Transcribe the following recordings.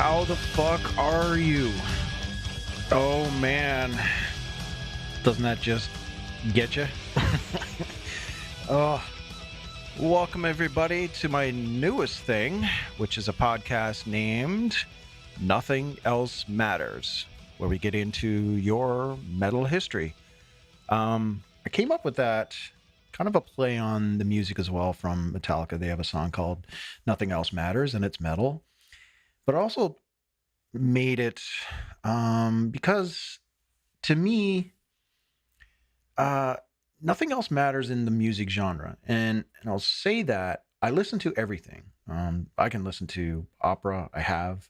How the fuck are you? Oh man, doesn't that just get you? Oh, welcome everybody to my newest thing, which is a podcast named Nothing Else Matters, where we get into your metal history. I came up with that kind of a play on the music as well from Metallica. They have a song called Nothing Else Matters, and it's metal. But I also made it because to me, nothing else matters in the music genre. And I'll say that I listen to everything. I can listen to opera. I have.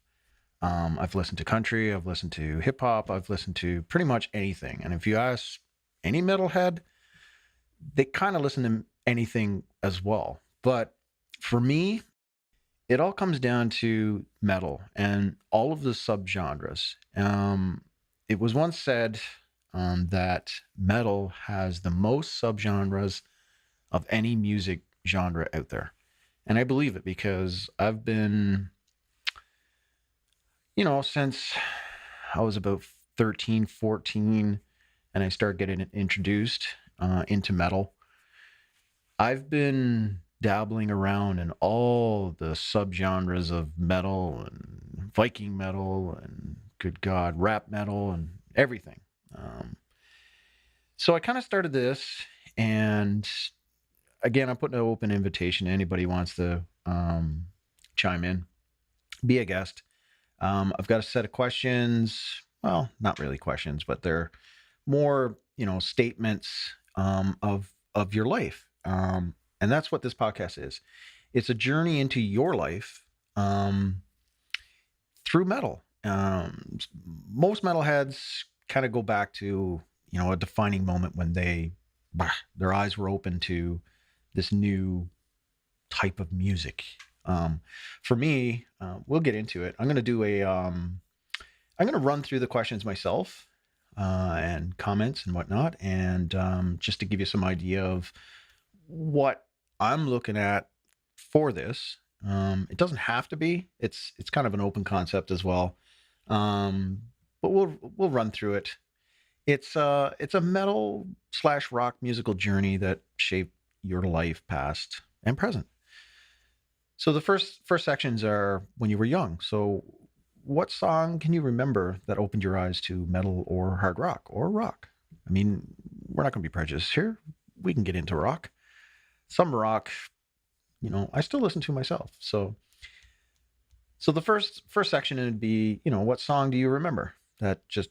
I've listened to country. I've listened to hip hop. I've listened to pretty much anything. And if you ask any metalhead, they kind of listen to anything as well. But for me, it all comes down to metal and all of the subgenres. It was once said that metal has the most subgenres of any music genre out there. And I believe it because I've been, since I was about 13, 14, and I started getting introduced into metal, I've been dabbling around in all the subgenres of metal and Viking metal and, good God, rap metal and everything. So I kind of started this, and again, I'm putting an open invitation to anybody who wants to chime in, be a guest. I've got a set of questions. Well, not really questions, but they're more, statements of your life. And that's what this podcast is. It's a journey into your life through metal. Most metalheads kind of go back to, a defining moment when their eyes were open to this new type of music. For me, we'll get into it. I'm going to do I'm going to run through the questions myself and comments and whatnot. And just to give you some idea of what I'm looking at for this. It doesn't have to be. It's kind of an open concept as well. But we'll run through it. It's a metal / rock musical journey that shaped your life, past and present. So the first sections are when you were young. So what song can you remember that opened your eyes to metal or hard rock or rock? I mean, we're not going to be prejudiced here. We can get into rock. Some rock, I still listen to myself. So the first section would be, what song do you remember that just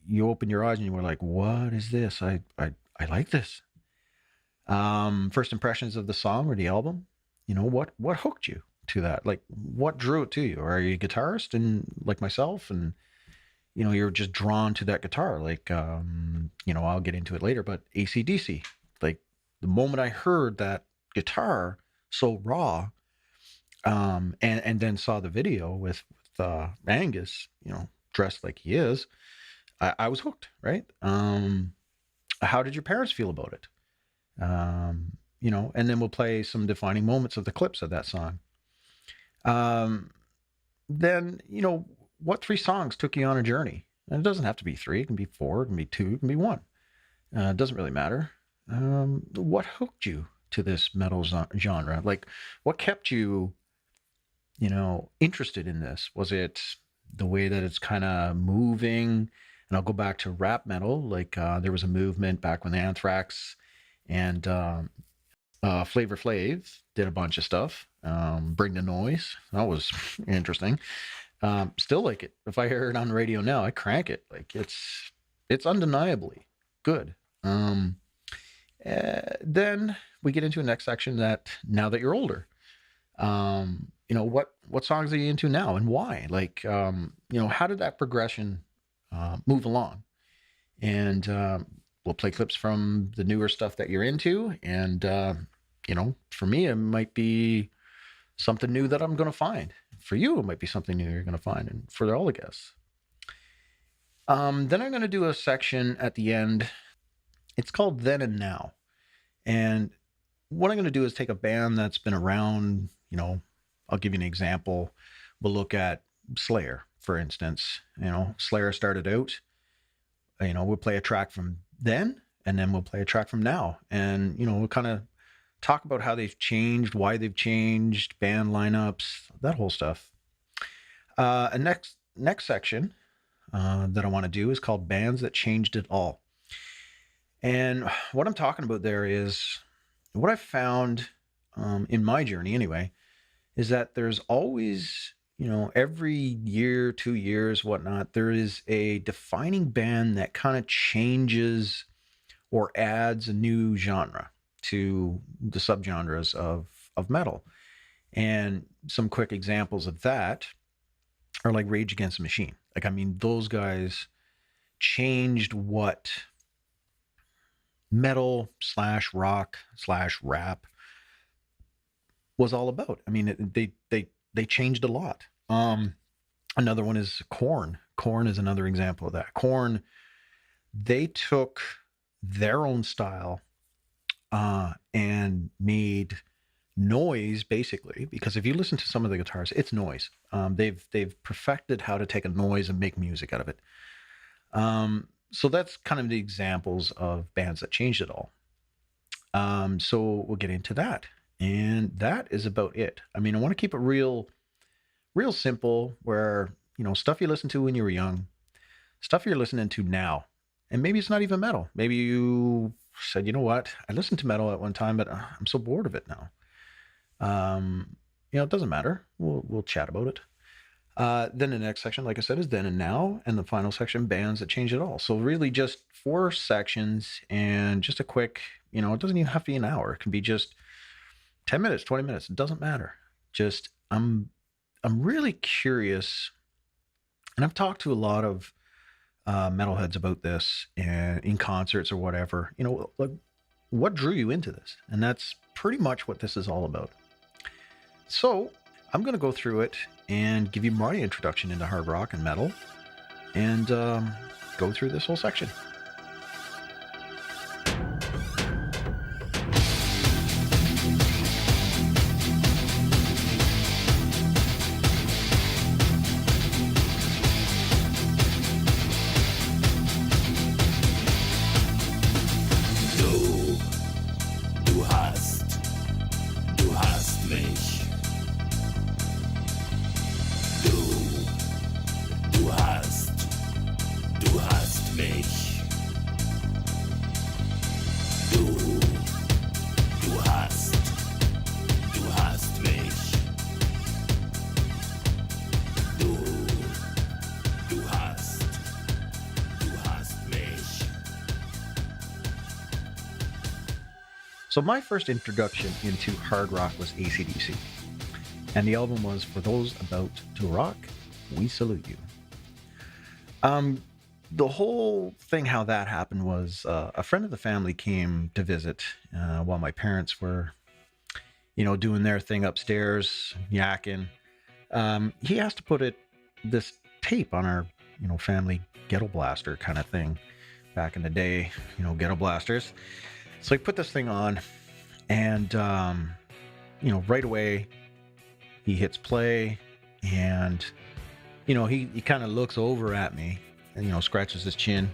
you opened your eyes and you were like, what is this? I like this. First impressions of the song or the album, what hooked you to that? Like, what drew it to you? Or are you a guitarist and like myself and, you're just drawn to that guitar? Like, I'll get into it later, but AC/DC, like the moment I heard that guitar so raw, and then saw the video with Angus, dressed like he is, I was hooked, right? How did your parents feel about it? And then we'll play some defining moments of the clips of that song. Then, what 3 songs took you on a journey? And it doesn't have to be 3. It can be 4. It can be 2. It can be 1. It doesn't really matter. What hooked you to this metal genre? Like, what kept you, interested in this? Was it the way that it's kind of moving? And I'll go back to rap metal. Like, there was a movement back when Anthrax and Flavor Flav did a bunch of stuff. Bring the Noise. That was interesting. Still like it. If I hear it on the radio now, I crank it. Like, it's undeniably good. Then we get into a next section that now that you're older, what songs are you into now and why? Like, how did that progression move along? And we'll play clips from the newer stuff that you're into. And, for me, it might be something new that I'm going to find. For you, it might be something new you're going to find. And for all the guests. Then I'm going to do a section at the end. It's called Then and Now. And what I'm going to do is take a band that's been around, I'll give you an example. We'll look at Slayer, for instance. Slayer started out, we'll play a track from then, and then we'll play a track from now. And, we'll kind of talk about how they've changed, why they've changed, band lineups, that whole stuff. And next section that I want to do is called Bands That Changed It All. And what I'm talking about there is what I've found in my journey anyway, is that there's always, every year, 2 years, whatnot, there is a defining band that kind of changes or adds a new genre to the subgenres of metal. And some quick examples of that are like Rage Against the Machine. Those guys changed what metal / rock / rap was all about. They changed a lot. Another one is Korn. Korn is another example of that. Korn, they took their own style and made noise, basically, because if you listen to some of the guitars, it's noise. They've perfected how to take a noise and make music out of it. So that's kind of the examples of bands that changed it all. So we'll get into that. And that is about it. I want to keep it real simple, where, stuff you listened to when you were young, stuff you're listening to now. And maybe it's not even metal. Maybe you said, you know what, I listened to metal at one time, but I'm so bored of it now. It doesn't matter. We'll chat about it. Then the next section, like I said, is then and now. And the final section, bands that change it all. So really just 4 sections and just a quick, it doesn't even have to be an hour. It can be just 10 minutes, 20 minutes. It doesn't matter. Just, I'm really curious. And I've talked to a lot of metalheads about this and in concerts or whatever, like, what drew you into this? And that's pretty much what this is all about. So I'm going to go through it and give you my introduction into hard rock and metal and go through this whole section. So my first introduction into hard rock was AC/DC, and the album was For Those About to Rock, We Salute You. The whole thing, how that happened was a friend of the family came to visit while my parents were, doing their thing upstairs, yakking. He asked to put this tape on our, family ghetto blaster kind of thing back in the day, ghetto blasters. So he put this thing on, and, right away he hits play, and, he kind of looks over at me and, scratches his chin.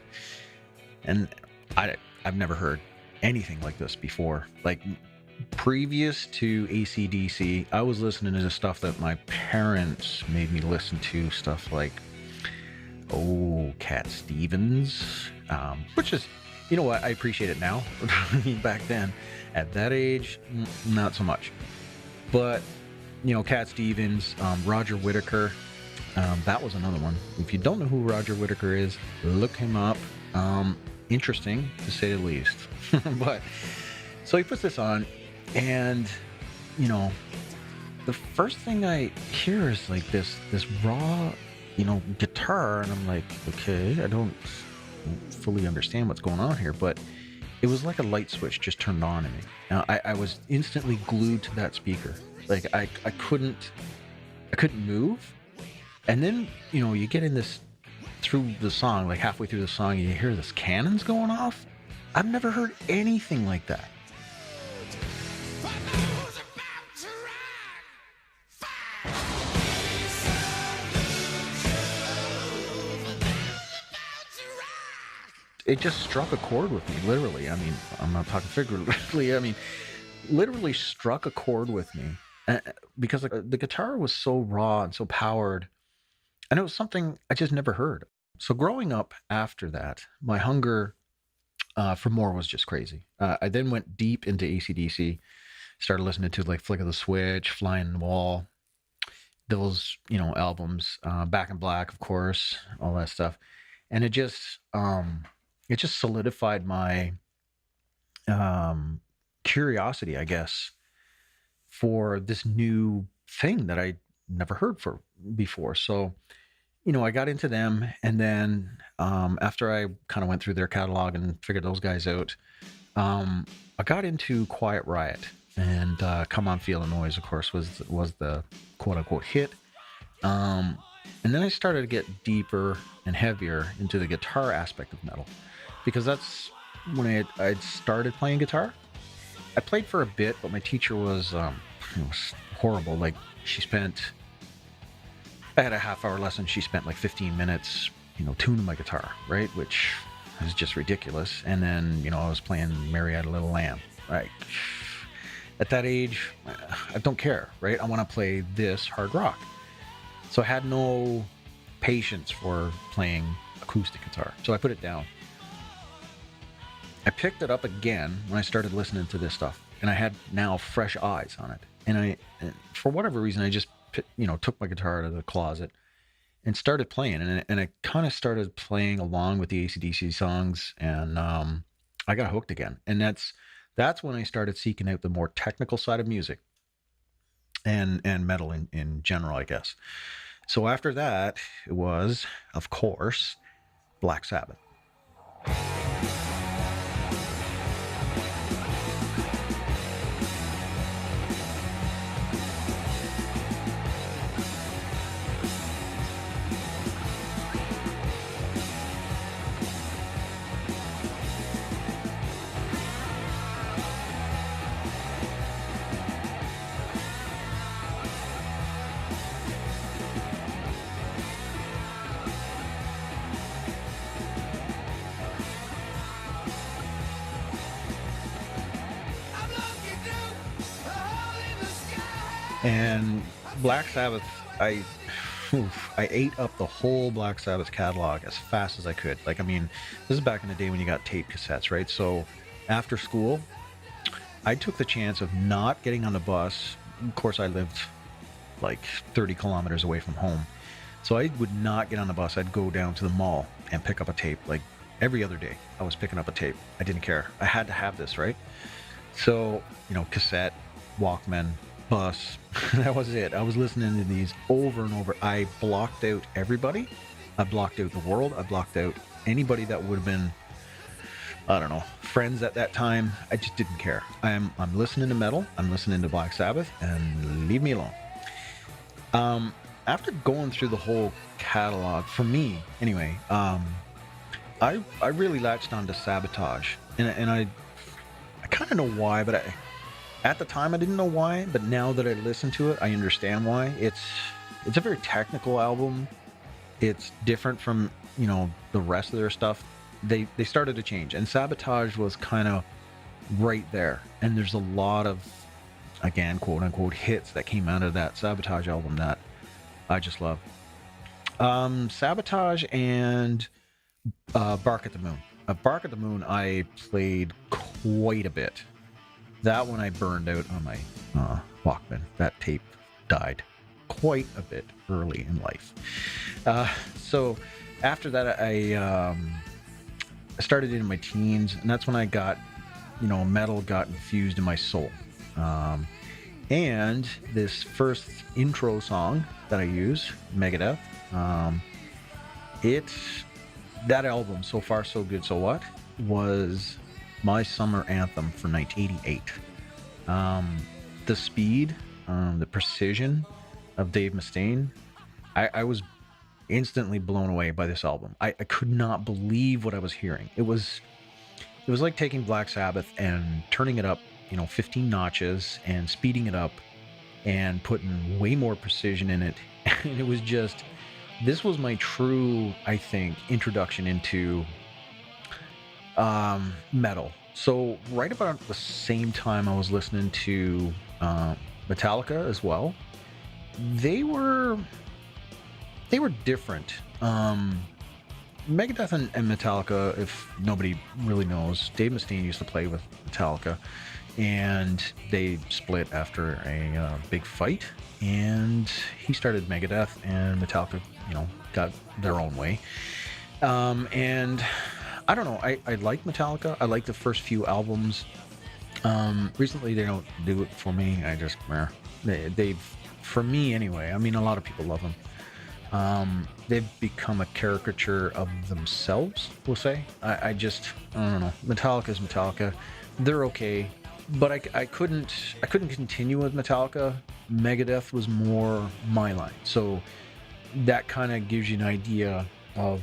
And I've never heard anything like this before. Like, previous to AC/DC, I was listening to the stuff that my parents made me listen to, stuff like, Cat Stevens, which is, you know what, I appreciate it now. Back then, at that age, not so much. But, Cat Stevens, Roger Whittaker, that was another one. If you don't know who Roger Whittaker is, look him up. Interesting, to say the least. But, so he puts this on, and, the first thing I hear is like this raw, guitar, and I'm like, okay, I don't fully understand what's going on here, but it was like a light switch just turned on in me. Now, I was instantly glued to that speaker. Like, I couldn't move. And then, you get in this, through the song, like halfway through the song, you hear this cannons going off. I've never heard anything like that. it just struck a chord with me, literally. I mean, I'm not talking figuratively. I mean, literally struck a chord with me, because the guitar was so raw and so powered, and it was something I just never heard. So growing up after that, my hunger for more was just crazy. I then went deep into AC/DC, started listening to like Flick of the Switch, Fly in the Wall, those albums, Back in Black, of course, all that stuff, and it just solidified my curiosity, I guess, for this new thing that I never heard for before. So I got into them, and then after I kind of went through their catalog and figured those guys out, I got into Quiet Riot, and Come On Feel the Noise, of course, was the quote unquote hit. And then I started to get deeper and heavier into the guitar aspect of metal, because that's when I'd started playing guitar. I played for a bit, but my teacher was horrible. Like, I had a half-hour lesson. She spent like 15 minutes, tuning my guitar, right? Which is just ridiculous. And then, I was playing Mary Had a Little Lamb. Right? At that age, I don't care, right? I want to play this hard rock. So I had no patience for playing acoustic guitar. So I put it down. I picked it up again when I started listening to this stuff, and I had now fresh eyes on it. And for whatever reason, I just took my guitar out of the closet and started playing, and I kind of started playing along with the AC/DC songs, and I got hooked again. And that's when I started seeking out the more technical side of music and metal in general, I guess. So after that, it was, of course, Black Sabbath. And Black Sabbath, I ate up the whole Black Sabbath catalog as fast as I could. Like, I mean, this is back in the day when you got tape cassettes, right? So after school, I took the chance of not getting on the bus. Of course, I lived like 30 kilometers away from home. So I would not get on the bus. I'd go down to the mall and pick up a tape. Like every other day, I was picking up a tape. I didn't care. I had to have this, right? So, cassette, Walkman, bus, that was it. I was listening to these over and over. I blocked out everybody. I blocked out the world. I blocked out anybody that would have been, I don't know, friends at that time. I just didn't care. I'm listening to metal. I'm listening to Black Sabbath, and leave me alone. After going through the whole catalog, for me anyway, I really latched on to Sabotage, and I kind of know why, but at the time I didn't know why. But now that I listen to it, I understand why. It's a very technical album. It's different from the rest of their stuff. They started to change, and Sabotage was kind of right there. And there's a lot of, again, quote unquote, hits that came out of that Sabotage album that I just love. Sabotage and Bark at the Moon. Bark at the Moon I played quite a bit. That one I burned out on my Walkman. That tape died quite a bit early in life. So after that, I started in my teens, and that's when I got, metal got infused in my soul. And this first intro song that I use, Megadeth, that album, So Far So Good So What, was my summer anthem for 1988. The speed, the precision of Dave Mustaine, I was instantly blown away by this album. I could not believe what I was hearing. It was like taking Black Sabbath and turning it up, 15 notches, and speeding it up and putting way more precision in it. And it was just, this was my true, I think, introduction into metal. So right about the same time I was listening to Metallica as well. They were different. Megadeth and Metallica, if nobody really knows, Dave Mustaine used to play with Metallica, and they split after a big fight, and he started Megadeth, and Metallica, got their own way. And I don't know, I like Metallica. I like the first few albums. Recently they don't do it for me. I just, they've, for me anyway, I mean, a lot of people love them. They've become a caricature of themselves, we'll say. I don't know. Metallica's Metallica. They're okay, but I couldn't continue with Metallica. Megadeth was more my line. So that kind of gives you an idea of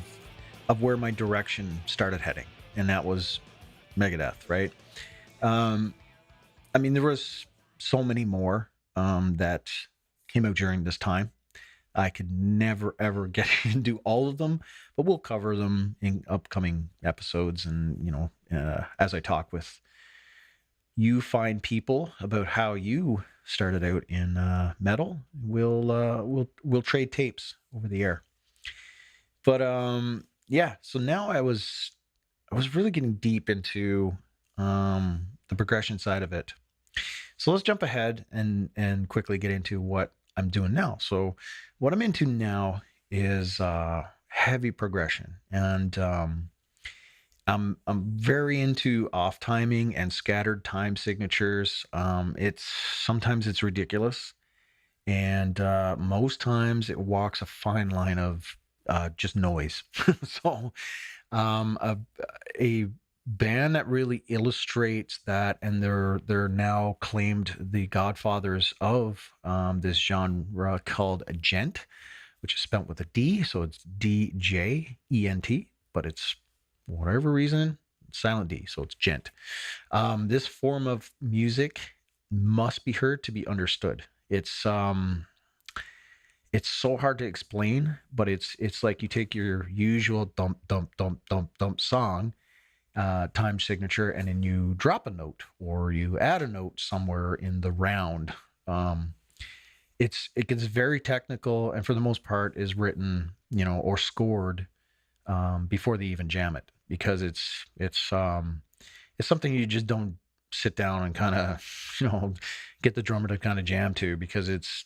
where my direction started heading, and that was Megadeth, right? I mean, there was so many more that came out during this time. I could never, ever get into all of them, but we'll cover them in upcoming episodes. And, as I talk with you fine people about how you started out in metal, we'll trade tapes over the air. But yeah, so now I was really getting deep into the progression side of it. So let's jump ahead and quickly get into what I'm doing now. So what I'm into now is heavy progression, and I'm very into off timing and scattered time signatures. Sometimes it's ridiculous, and most times it walks a fine line of just noise. So a band that really illustrates that, and they're now claimed the godfathers of this genre, called djent, which is spelled with a D, so it's D-J-E-N-T, but it's, for whatever reason, silent D, so it's djent. This form of music must be heard to be understood. It's so hard to explain, but it's like you take your usual dump dump dump dump dump song time signature, and then you drop a note or you add a note somewhere in the round. It gets very technical, and for the most part is written, or scored before they even jam it, because it's something you just don't sit down and kind of get the drummer to kind of jam to, because it's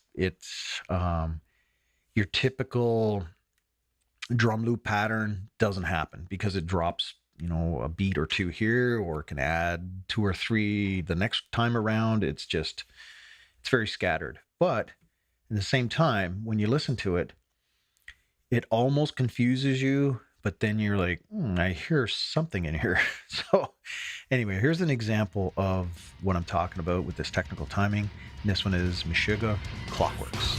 your typical drum loop pattern doesn't happen, because it drops a beat or two here, or can add 2 or 3 the next time around. It's very scattered. But at the same time, when you listen to it, it almost confuses you, but then you're like, I hear something in here. So anyway, here's an example of what I'm talking about with this technical timing. And this one is Meshuggah, Clockworks.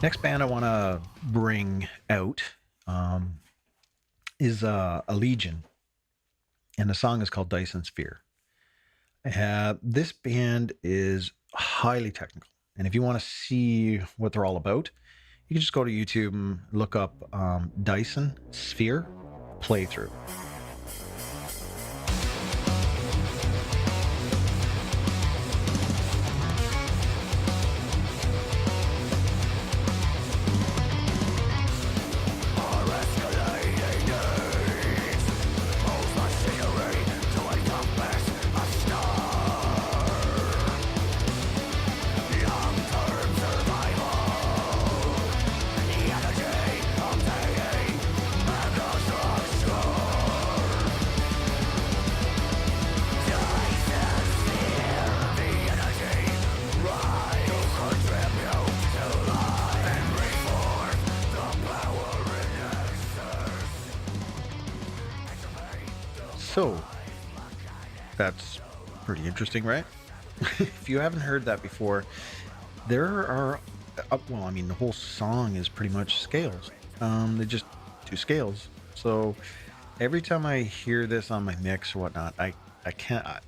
Next band I want to bring out is allegaeon, and the song is called Dyson Sphere. This band is highly technical, and if you want to see what they're all about, you can just go to YouTube and look up Dyson Sphere playthrough. So that's pretty interesting, right? If you haven't heard that before, there are, well, I mean, the whole song is pretty much scales. They just do scales. So every time I hear this on my mix or whatnot, I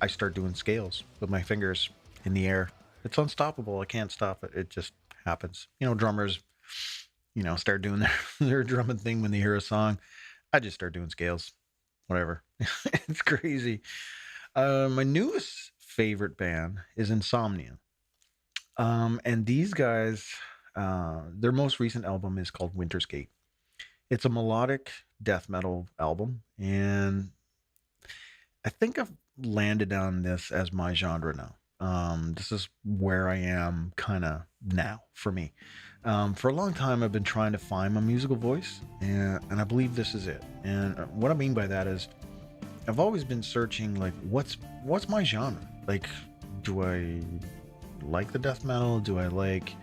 start doing scales with my fingers in the air. It's unstoppable. I can't stop it. It just happens. Drummers, start doing their drumming thing when they hear a song. I just start doing scales. Whatever. It's crazy. My newest favorite band is Insomnium. And these guys, their most recent album is called Winter's Gate. It's a melodic death metal album, and I think I've landed on this as my genre now. This is where I am kind of now for me. For a long time, I've been trying to find my musical voice, and I believe this is it. And what I mean by that is I've always been searching, like, what's my genre? Like, do I like the death metal? Do I like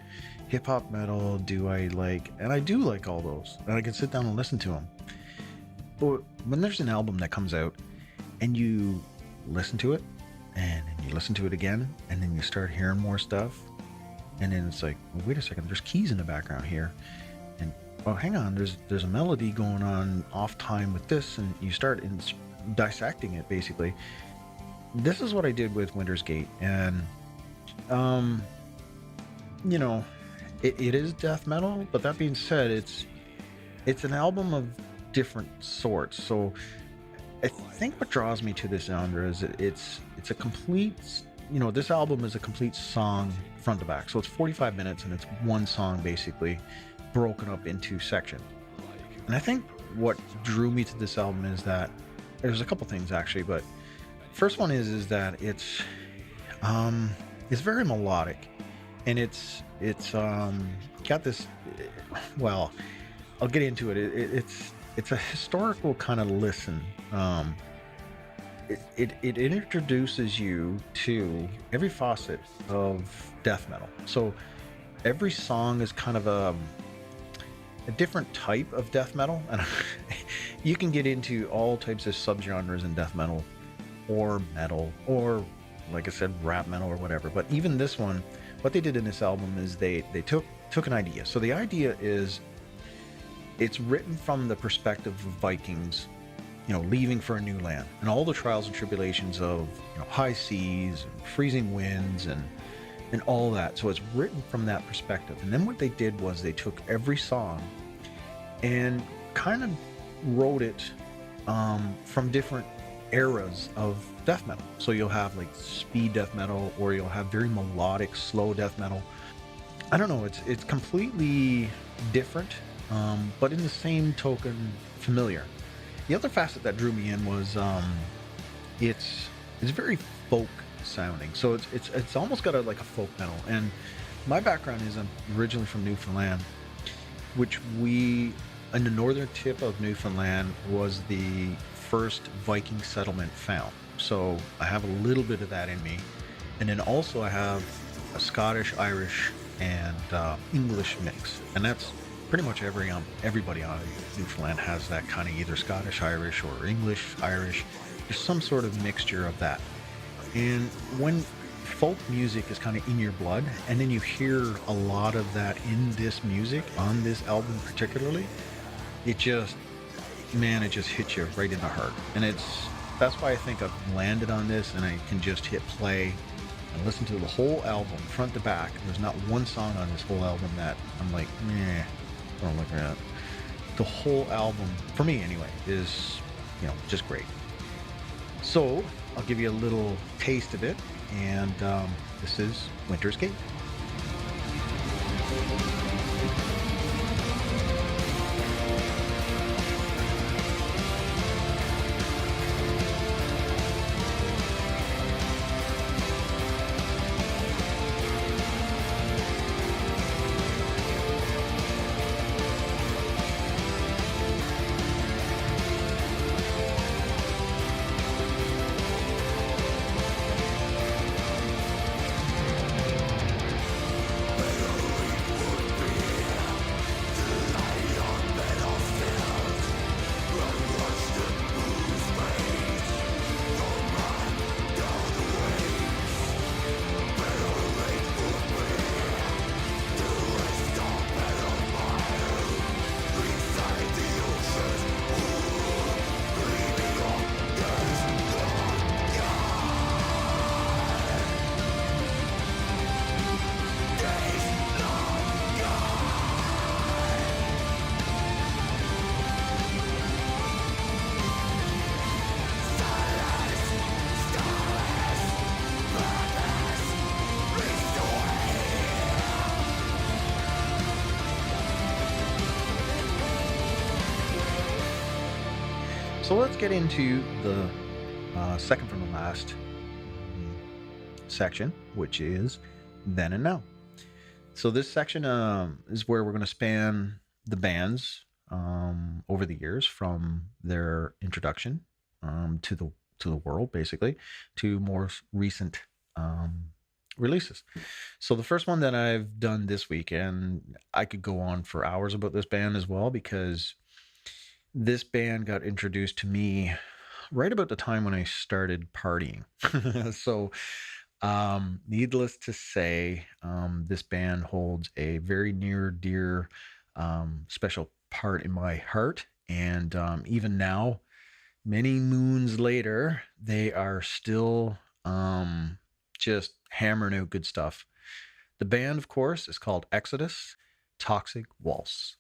hip hop metal? And I do like all those, and I can sit down and listen to them. But when there's an album that comes out and you listen to it and then you listen to it again, and then you start hearing more stuff, and then it's like, well, wait a second, there's keys in the background here, and oh, hang on, there's a melody going on off time with this, and you start dissecting it. Basically, this is what I did with Winter's Gate, and it is death metal, but that being said, it's an album of different sorts. So I think what draws me to this genre is it's a complete, this album is a complete song front to back. So it's 45 minutes and it's one song basically broken up into sections. And I think what drew me to this album is that there's a couple things actually, but first one is that it's very melodic, and it's got this, well, I'll get into it. It's a historical kind of listen. It introduces you to every facet of death metal. So every song is kind of a different type of death metal, and you can get into all types of subgenres in death metal, or like I said, rap metal or whatever. But even this one, what they did in this album is they took an idea. So the idea is, it's written from the perspective of Vikings, leaving for a new land, and all the trials and tribulations of high seas and freezing winds and all that. So it's written from that perspective. And then what they did was they took every song and kind of wrote it from different eras of death metal. So you'll have like speed death metal, or you'll have very melodic slow death metal. I don't know, it's completely different, but in the same token familiar. The other facet that drew me in was it's very folk sounding. So it's almost got like a folk metal. And my background is, I'm originally from Newfoundland, which in the northern tip of Newfoundland was the first Viking settlement found. So I have a little bit of that in me. And then also I have a Scottish, Irish, and English mix. And that's pretty much everybody on Newfoundland has that kind of either Scottish, Irish, or English, Irish. There's some sort of mixture of that. And when folk music is kind of in your blood, and then you hear a lot of that in this music, on this album particularly, it just hits you right in the heart. And that's why I think I've landed on this, and I can just hit play and listen to the whole album front to back. There's not one song on this whole album that I'm like, I don't like that. The whole album, for me anyway, is just great. So I'll give you a little taste of it, and this is Winter's Gate. So let's get into the second from the last section, which is Then and Now. So this section is where we're going to span the bands over the years, from their introduction to the world, basically, to more recent releases. So the first one that I've done this week, and I could go on for hours about this band as well, because this band got introduced to me right about the time when I started partying. So needless to say, this band holds a very near dear special part in my heart. And even now, many moons later, they are still just hammering out good stuff. The band, of course, is called Exodus, Toxic Waltz.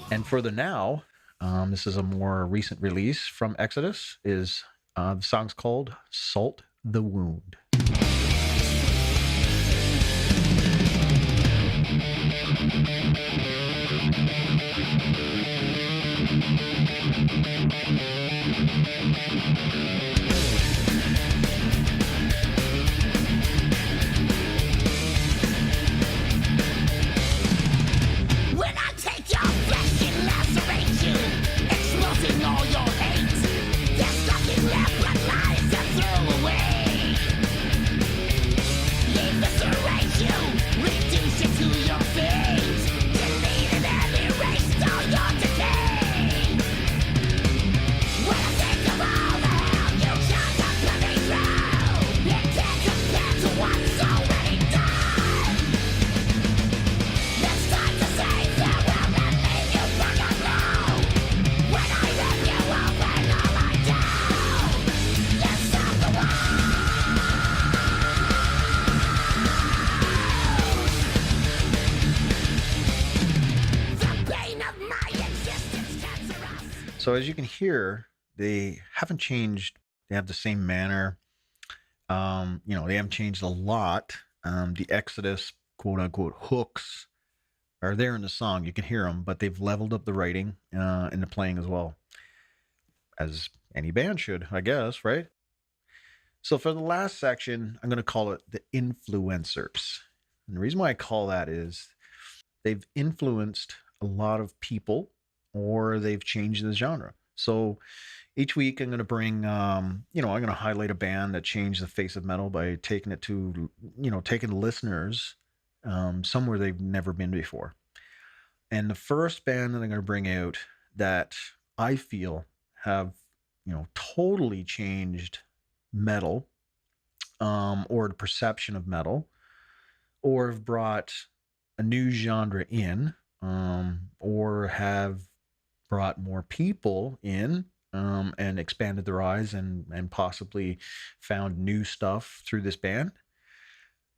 And for the Now, this is a more recent release from Exodus, is the song's called Salt the Wound. So as you can hear, they haven't changed. They have the same manner. They haven't changed a lot. The Exodus, quote unquote, hooks are there in the song. You can hear them, but they've leveled up the writing and the playing as well, as any band should, I guess, right? So for the last section, I'm going to call it the influencers. And the reason why I call that is they've influenced a lot of people, or they've changed the genre. So each week I'm going to bring, I'm going to highlight a band that changed the face of metal by taking it to, taking listeners somewhere they've never been before. And the first band that I'm going to bring out that I feel have, totally changed metal, or the perception of metal, or have brought a new genre in, or have brought more people in, and expanded their eyes and possibly found new stuff through this band,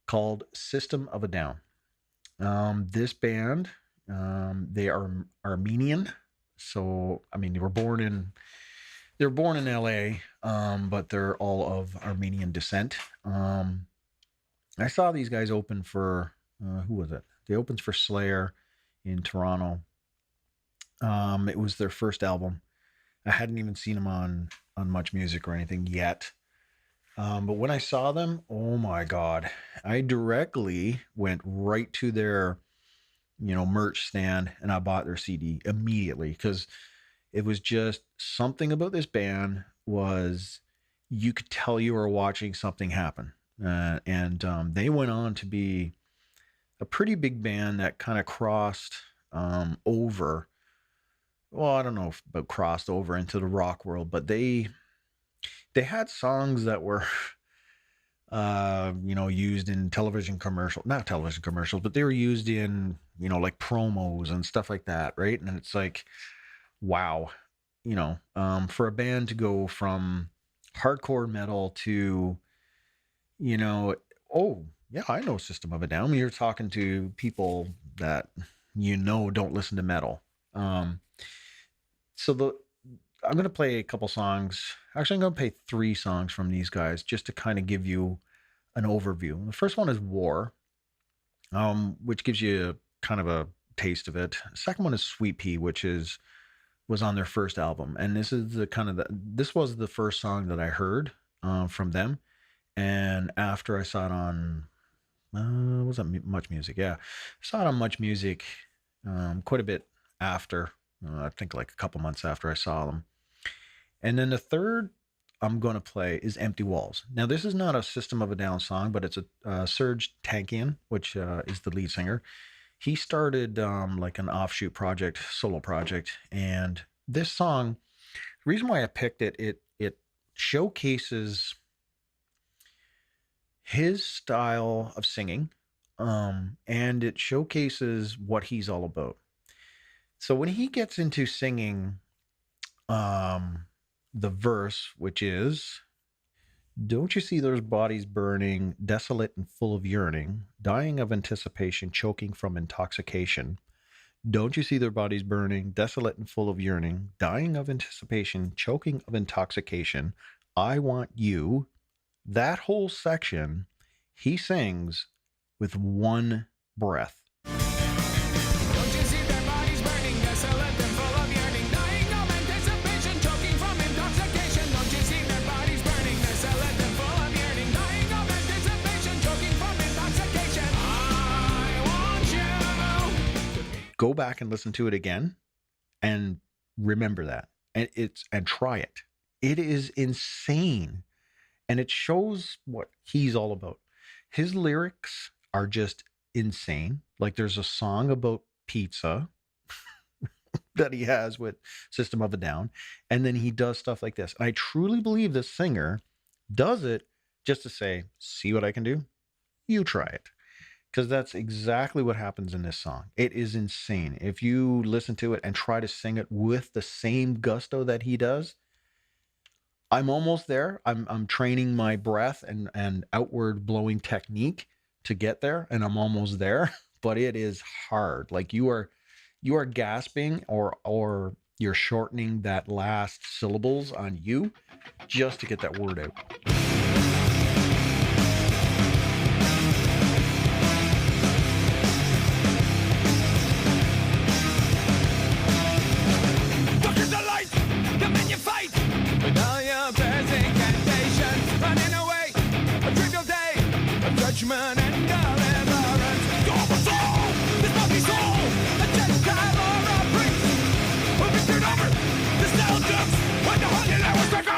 called System of a Down. This band, they are Armenian. So, they were born in LA, but they're all of Armenian descent. I saw these guys open for, who was it? They opened for Slayer in Toronto. It was their first album. I hadn't even seen them on Much Music or anything yet. But when I saw them, oh my God, I directly went right to their, merch stand, and I bought their CD immediately, because it was just something about this band was, you could tell you were watching something happen. And they went on to be a pretty big band that kind of crossed over. Well, I don't know about crossed over into the rock world, but they had songs that were, used in not television commercials, but they were used in, like promos and stuff like that, right? And it's like, wow, for a band to go from hardcore metal to, oh yeah, I know System of a Down. You're talking to people that don't listen to metal. So I'm going to play a couple songs. Actually, I'm going to play 3 songs from these guys just to kind of give you an overview. The first one is War, which gives you kind of a taste of it. The second one is Sweet Pea, which was on their first album. And this is this was the first song that I heard from them. And after I saw it on, was that Much Music? Yeah. I saw it on Much Music quite a bit after, I think like a couple months after I saw them. And then the third I'm going to play is Empty Walls. Now, this is not a System of a Down song, but it's a Serj Tankian, which is the lead singer. He started like an offshoot project, solo project. And this song, the reason why I picked it, it showcases his style of singing, and it showcases what he's all about. So when he gets into singing the verse, which is, don't you see those bodies burning, desolate and full of yearning, dying of anticipation, choking from intoxication? Don't you see their bodies burning, desolate and full of yearning, dying of anticipation, choking of intoxication? I want you. That whole section, he sings with one breath. Go back and listen to it again and remember that. And try it. It is insane. And it shows what he's all about. His lyrics are just insane. Like there's a song about pizza that he has with System of a Down. And then he does stuff like this. And I truly believe this singer does it just to say, see what I can do? You try it. Because that's exactly what happens in this song. It is insane. If you listen to it and try to sing it with the same gusto that he does, I'm almost there. I'm training my breath and outward blowing technique to get there, and I'm almost there. But it is hard. Like you are gasping or you're shortening that last syllables on you just to get that word out. Judgment and deliverance. Your soul, this monkey soul, a Gentile or a priest, who victored over the Celtics when the Holy Land was taken.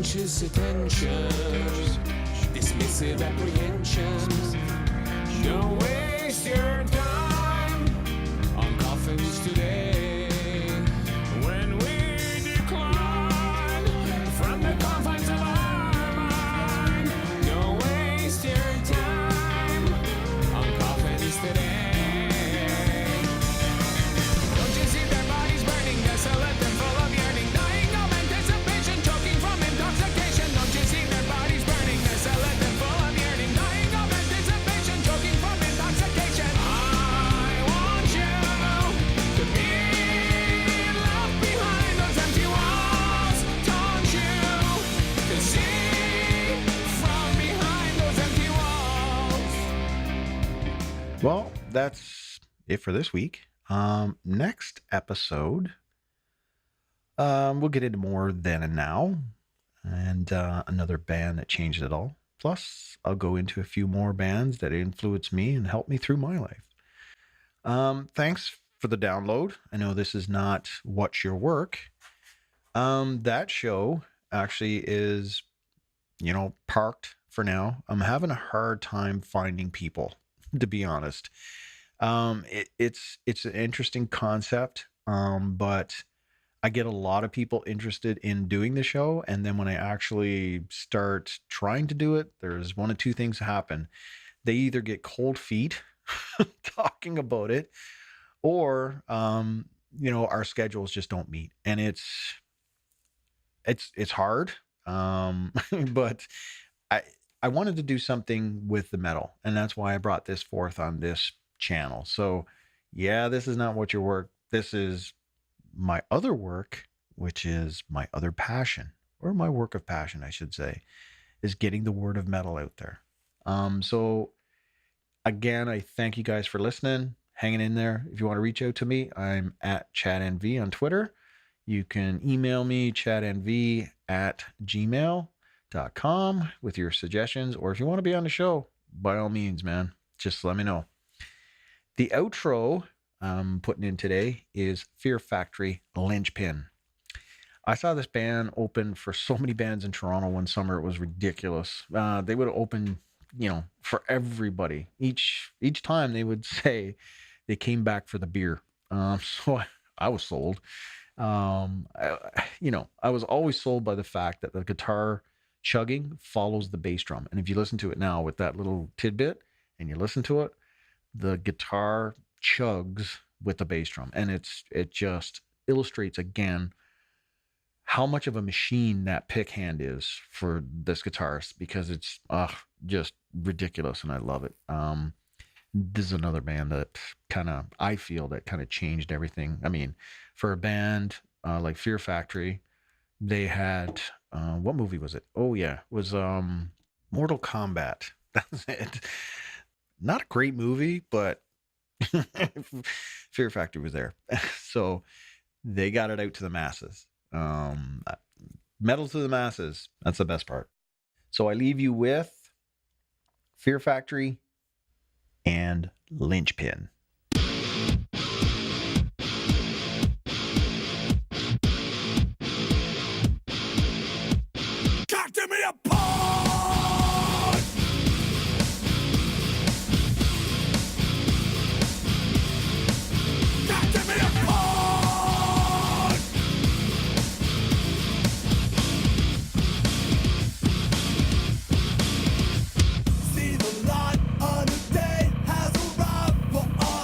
anxious attention, dismissive apprehensions. Don't waste your time on coffins today. When we decline from the confines of our mind, don't waste your time on coffins today. Don't you see their bodies burning, desolate and full of yearning, dying of anticipation, choking from intoxication. Don't you see their bodies burning, desolate and full of yearning, dying of anticipation, choking from intoxication. I want you to be left behind those empty walls. Don't you to see from behind those empty walls. Well, that's it for this week. Next episode, we'll get into more then and now, and another band that changed it all. Plus, I'll go into a few more bands that influenced me and helped me through my life. Thanks for the download. I know this is not What's Your Work. That show actually is, parked for now. I'm having a hard time finding people, to be honest. It's an interesting concept, but I get a lot of people interested in doing the show, and then when I actually start trying to do it, there's one of two things happen. They either get cold feet talking about it, or our schedules just don't meet, and it's hard. But I wanted to do something with the metal, and that's why I brought this forth on this channel. So yeah, this is not What Your Work. This is my other work, which is my other passion, or my work of passion, I should say, is getting the word of metal out there. So again, I thank you guys for listening, hanging in there. If you want to reach out to me, I'm at ChatNV on Twitter. You can email me, chatnv@gmail.com, with your suggestions, or if you want to be on the show, by all means, man, just let me know. The outro I'm putting in today is Fear Factory, Linchpin. I saw this band open for so many bands in Toronto one summer. It was ridiculous. They would open, for everybody. Each time they would say they came back for the beer. So I was sold. I was always sold by the fact that the guitar chugging follows the bass drum. And if you listen to it now with that little tidbit and you listen to it, the guitar chugs with the bass drum, and it just illustrates again how much of a machine that pick hand is for this guitarist, because it's just ridiculous, and I love it. This is another band that I feel that kind of changed everything. I mean, for a band like Fear Factory, they had what movie was it? Oh yeah, it was Mortal Kombat. That's it. Not a great movie, but Fear Factory was there. So they got it out to the masses. Metal to the masses. That's the best part. So I leave you with Fear Factory and Linchpin. Talk to me apart. Talk to me apart. See the light on the day has arrived for all.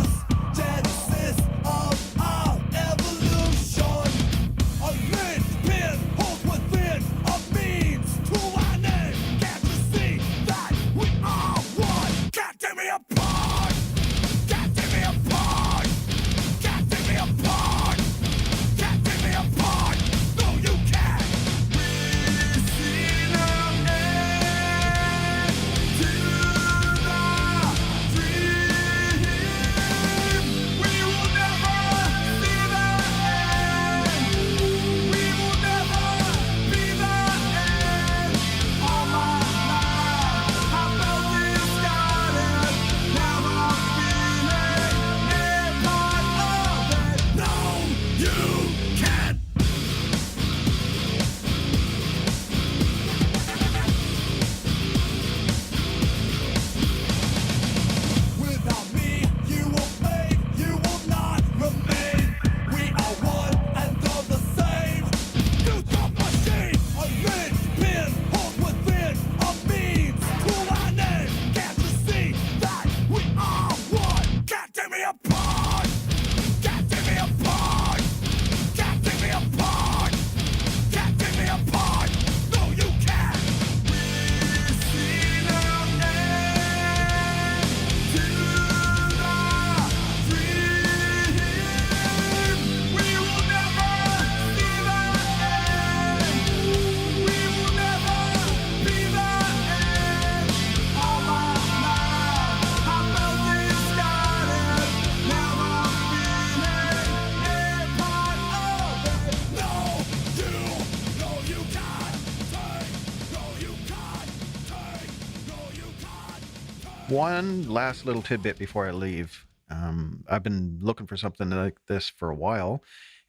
One last little tidbit before I leave. I've been looking for something like this for a while,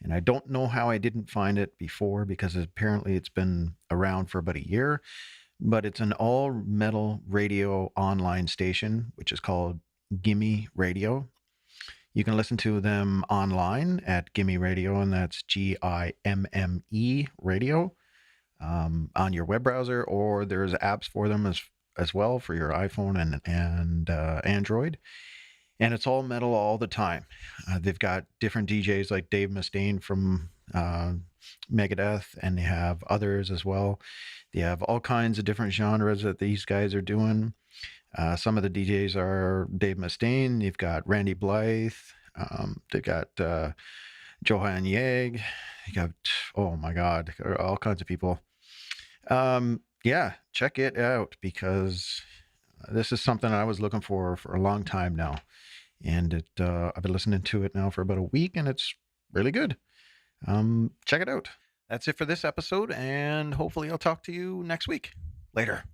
and I don't know how I didn't find it before because apparently it's been around for about a year. But it's an all metal radio online station, which is called GIMME Radio. You can listen to them online at GIMME Radio, and that's GIMME Radio, on your web browser, or there's apps for them as well for your iPhone and Android. And it's all metal all the time. They've got different DJs like Dave Mustaine from Megadeth, and they have others as well. They have all kinds of different genres that these guys are doing. Some of the DJs are Dave Mustaine. You've got Randy Blythe. They've got Johan Yeg. You got, oh my God, all kinds of people. Yeah, check it out because this is something I was looking for a long time now. And I've been listening to it now for about a week, and it's really good. Check it out. That's it for this episode, and hopefully I'll talk to you next week. Later.